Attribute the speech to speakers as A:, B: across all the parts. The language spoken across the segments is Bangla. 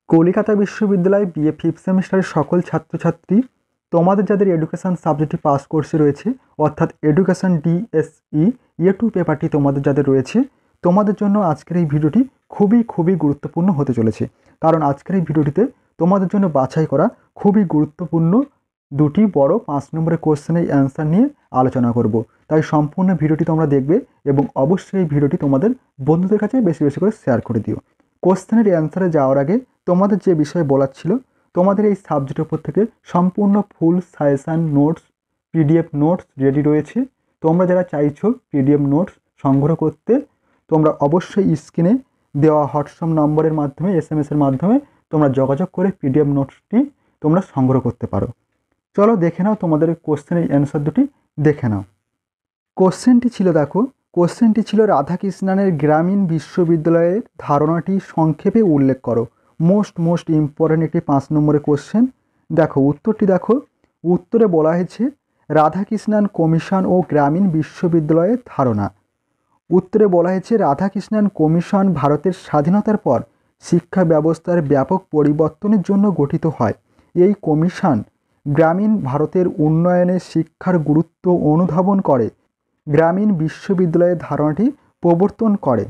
A: কলকাতা বিশ্ববিদ্যালয় বিএ ফিফথ সেমিস্টারের সকল ছাত্রছাত্রী, তোমাদের যাদের এডুকেশন সাবজেক্টে পাস কোর্সে রয়েছে, অর্থাৎ এডুকেশন ডিএসই ইয়ে 2 পেপারটি তোমাদের যাদের রয়েছে, তোমাদের জন্য আজকের এই ভিডিওটি খুবই গুরুত্বপূর্ণ হতে চলেছে। কারণ আজকের এই ভিডিওটিতে তোমাদের জন্য বাছাই করা খুবই গুরুত্বপূর্ণ দুটি বড় 5 নম্বরের কোশ্চেনের অ্যান্সার নিয়ে আলোচনা করব। তাই সম্পূর্ণ ভিডিওটি তোমরা দেখবে এবং অবশ্যই এই ভিডিওটি তোমাদের বন্ধুদের কাছে বেশি বেশি করে শেয়ার করে দিও। কোশ্চেনের অ্যান্সারে যাওয়ার আগে তোমাদের যে বিষয়ে বলার ছিল, তোমাদের এই সাবজেক্টের উপর থেকে সম্পূর্ণ full suggestion notes, PDF notes ready রয়েছে। তোমরা যারা চাইছো পিডিএফ নোটস সংগ্রহ করতে, তোমরা অবশ্যই স্ক্রিনে দেওয়া হোয়াটসঅ্যাপ নম্বরের মাধ্যমে SMS-এর মাধ্যমে তোমরা যোগাযোগ করে পিডিএফ নোটসটি তোমরা সংগ্রহ করতে পারো। চলো দেখে নাও তোমাদের কোশ্চেনের অ্যান্সার দুটি দেখে নাও। কোশ্চেনটি ছিল রাধাকৃষ্ণানের গ্রামীণ বিশ্ববিদ্যালয়ের ধারণাটি সংক্ষেপে উল্লেখ করো। মোস্ট ইম্পর্টেন্ট একটি 5 নম্বরের কোশ্চেন। দেখো উত্তরটি, উত্তরে বলা হয়েছে রাধাকৃষ্ণান কমিশন ও গ্রামীণ বিশ্ববিদ্যালয়ের ধারণা। উত্তরে বলা হয়েছে রাধাকৃষ্ণান কমিশন ভারতের স্বাধীনতার পর শিক্ষা ব্যবস্থার ব্যাপক পরিবর্তনের জন্য গঠিত হয়। এই কমিশন গ্রামীণ ভারতের উন্নয়নে শিক্ষার গুরুত্ব অনুধাবন করে গ্রামীণ বিশ্ববিদ্যালয়ের ধারণাটি প্রবর্তন করে।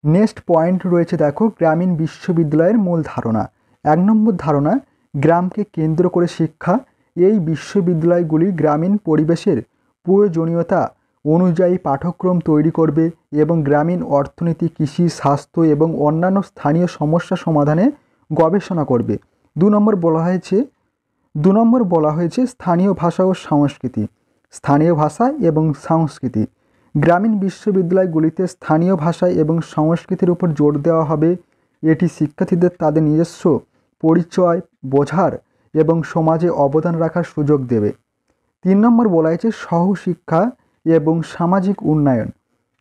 A: নেক্সট পয়েন্ট রয়েছে, দেখো গ্রামীণ বিশ্ববিদ্যালয়ের মূল ধারণা। 1 নম্বর ধারণা, গ্রামকে কেন্দ্র করে শিক্ষা। এই বিশ্ববিদ্যালয়গুলি গ্রামীণ পরিবেশের প্রয়োজনীয়তা অনুযায়ী পাঠ্যক্রম তৈরি করবে এবং গ্রামীণ অর্থনীতি, কৃষি, স্বাস্থ্য এবং অন্যান্য স্থানীয় সমস্যা সমাধানে গবেষণা করবে। 2 নম্বর বলা হয়েছে স্থানীয় ভাষা ও সংস্কৃতি। স্থানীয় ভাষা এবং সংস্কৃতি, গ্রামীণ বিশ্ববিদ্যালয়গুলিতে স্থানীয় ভাষা এবং সংস্কৃতির উপর জোর দেওয়া হবে। এটি শিক্ষার্থীদের তাদের নিজস্ব পরিচয় বোঝার এবং সমাজে অবদান রাখার সুযোগ দেবে। 3 নম্বর বলা হয়েছে সহশিক্ষা এবং সামাজিক উন্নয়ন।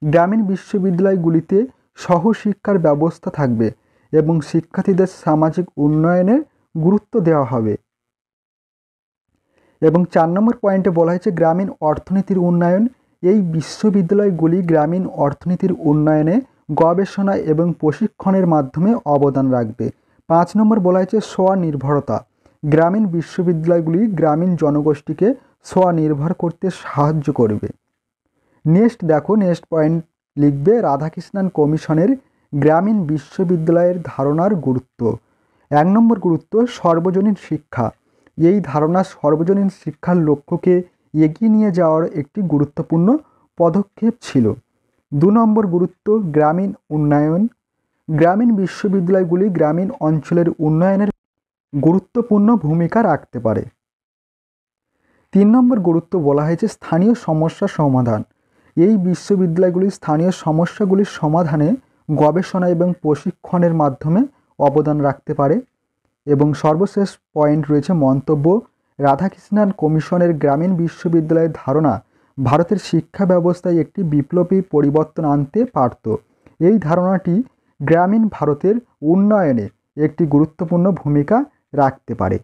A: গ্রামীণ বিশ্ববিদ্যালয়গুলিতে সহশিক্ষার ব্যবস্থা থাকবে এবং শিক্ষার্থীদের সামাজিক উন্নয়নের গুরুত্ব দেওয়া হবে। এবং 4 নম্বর পয়েন্টে বলা হয়েছে গ্রামীণ অর্থনীতির উন্নয়ন। এই বিশ্ববিদ্যালয়গুলি গ্রামীণ অর্থনীতির উন্নয়নে গবেষণা এবং প্রশিক্ষণের মাধ্যমে অবদান রাখবে। 5 নম্বর বলা হয়েছে স্বনির্ভরতা। গ্রামীণ বিশ্ববিদ্যালয়গুলি গ্রামীণ জনগোষ্ঠীকে স্বনির্ভর করতে সাহায্য করবে। নেক্সট পয়েন্ট লিখবে রাধাকৃষ্ণান কমিশনের গ্রামীণ বিশ্ববিদ্যালয়ের ধারণার গুরুত্ব। 1 নম্বর গুরুত্ব, সর্বজনীন শিক্ষা। এই ধারণা সর্বজনীন শিক্ষার লক্ষ্যকে এগিয়ে নিয়ে যাওয়ার একটি গুরুত্বপূর্ণ পদক্ষেপ ছিল। 2 নম্বর গুরুত্ব, গ্রামীণ উন্নয়ন। গ্রামীণ বিশ্ববিদ্যালয়গুলি গ্রামীণ অঞ্চলের উন্নয়নের গুরুত্বপূর্ণ ভূমিকা রাখতে পারে। 3 নম্বর গুরুত্ব বলা হয়েছে স্থানীয় সমস্যা সমাধান। এই বিশ্ববিদ্যালয়গুলি স্থানীয় সমস্যাগুলির সমাধানে গবেষণা এবং প্রশিক্ষণের মাধ্যমে অবদান রাখতে পারে। এবং সর্বশেষ পয়েন্ট রয়েছে মন্তব্য, রাধাকৃষ্ণান কমিশনের গ্রামীণ বিশ্ববিদ্যালয়ের ধারণা ভারতের শিক্ষা ব্যবস্থায় একটি বিপ্লবী পরিবর্তন আনতে পারত। এই ধারণাটি গ্রামীণ ভারতের উন্নয়নে একটি গুরুত্বপূর্ণ ভূমিকা রাখতে পারে।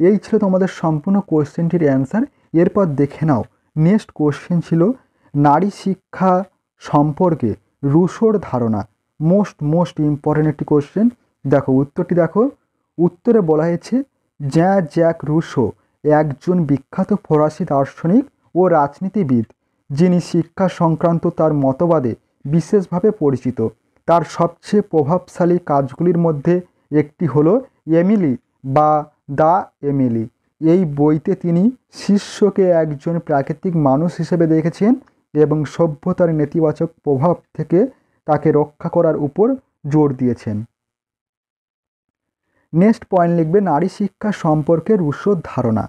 A: এই ছিল তোমাদের সম্পূর্ণ কোশ্চেনটির অ্যান্সার। এরপর দেখে নাও নেক্সট কোশ্চেন ছিল নারী শিক্ষা সম্পর্কে রুশোর ধারণা। মোস্ট ইম্পর্টেন্ট একটি কোশ্চেন। উত্তরটি উত্তরে বলা হয়েছে জ্যাক রুশো একজন বিখ্যাত ফরাসি দার্শনিক ও রাজনীতিবিদ, যিনি শিক্ষা সংক্রান্ত তার মতবাদে বিশেষভাবে পরিচিত। তার সবচেয়ে প্রভাবশালী কাজগুলির মধ্যে একটি হলো এমিলি বা দ্য এমিলি। এই বইতে তিনি শিষ্যকে একজন প্রাকৃতিক মানুষ হিসেবে দেখেছেন এবং সভ্যতার নেতিবাচক প্রভাব থেকে তাকে রক্ষা করার উপর জোর দিয়েছেন। নেক্সট পয়েন্ট লিখবে নারী শিক্ষা সম্পর্কে রুশোর ধারণা।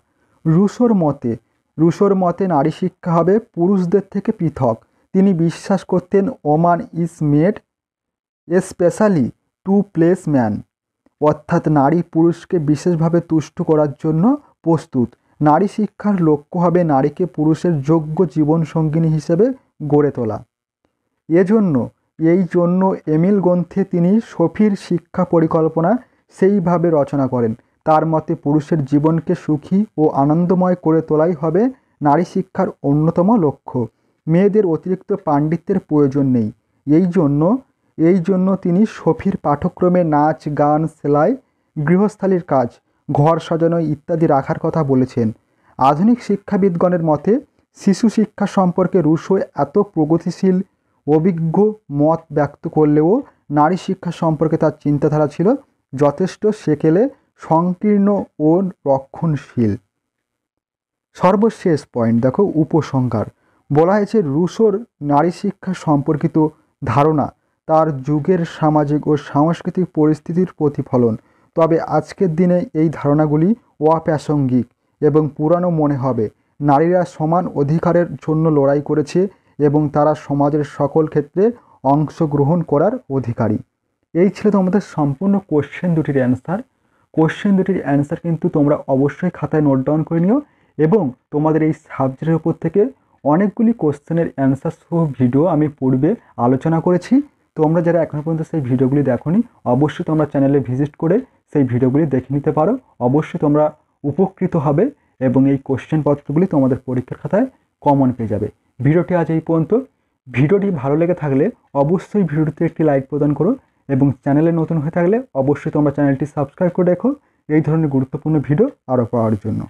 A: রুশোর মতে নারী শিক্ষা হবে পুরুষদের থেকে পৃথক। তিনি বিশ্বাস করতেন woman is made specially to please man, অর্থাৎ নারী পুরুষকে বিশেষভাবে তুষ্ট করার জন্য প্রস্তুত। নারী শিক্ষার লক্ষ্য হবে নারীকে পুরুষের যোগ্য জীবনসঙ্গিনী হিসেবে গড়ে তোলা। এই জন্য এমিল গ্রন্থে তিনি সফির শিক্ষা পরিকল্পনা সেইভাবে রচনা করেন। তার মতে পুরুষের জীবনকে সুখী ও আনন্দময় করে তোলাই হবে নারী শিক্ষার অন্যতম লক্ষ্য। মেয়েদের অতিরিক্ত পাণ্ডিত্যের প্রয়োজন নেই। এই জন্য এই জন্য তিনি শফির পাঠ্যক্রমে নাচ, গান, সেলাই, গৃহস্থালির কাজ, ঘর সাজানো ইত্যাদি রাখার কথা বলেছেন। আধুনিক শিক্ষাবিদগণের মতে শিশু শিক্ষা সম্পর্কে রুশো এত প্রগতিশীল অভিজ্ঞ মত ব্যক্ত করলেও নারী শিক্ষা সম্পর্কে তার চিন্তাধারা ছিল যথেষ্ট সেকেলে সংকীর্ণ ও রক্ষণশীল। সর্বশেষ পয়েন্ট দেখো, উপসংহার। বলা হয়েছে রুশোর নারী শিক্ষা সম্পর্কিত ধারণা তার যুগের সামাজিক ও সাংস্কৃতিক পরিস্থিতির প্রতিফলন। তবে আজকের দিনে এই ধারণাগুলি অপ্রাসঙ্গিক এবং পুরানো মনে হবে। নারীরা সমান অধিকারের জন্য লড়াই করেছে এবং তারা সমাজের সকল ক্ষেত্রে অংশগ্রহণ করার অধিকারী। এই ছিল তোমাদের সম্পূর্ণ কোশ্চেন দুটির অ্যান্সার। কোশ্চেন দুটির অ্যান্সার কিন্তু তোমরা অবশ্যই খাতায় নোট ডাউন করে নিও এবং তোমাদের এই সাবজেক্টের উপর থেকে অনেকগুলি কোশ্চেনের অ্যান্সার সহ ভিডিও আমি পূর্বে আলোচনা করেছি। তোমরা যারা এখনও পর্যন্ত সেই ভিডিওগুলি দেখোনি অবশ্যই তোমরা চ্যানেলে ভিজিট করে সেই ভিডিওগুলি দেখে নিতে পারো। অবশ্যই তোমরা উপকৃত হবে এবং এই কোশ্চেন পত্রগুলি তোমাদের পরীক্ষার খাতায় কমন পেয়ে যাবে। ভিডিওটি আজ এই পর্যন্ত। ভিডিওটি ভালো লেগে থাকলে অবশ্যই ভিডিওটিতে একটি লাইক প্রদান করো এবং চ্যানেলে নতুন হয়ে থাকলে অবশ্যই তোমরা চ্যানেলটি সাবস্ক্রাইব করে রেখো এই ধরনের গুরুত্বপূর্ণ ভিডিও আরও পাওয়ার জন্য।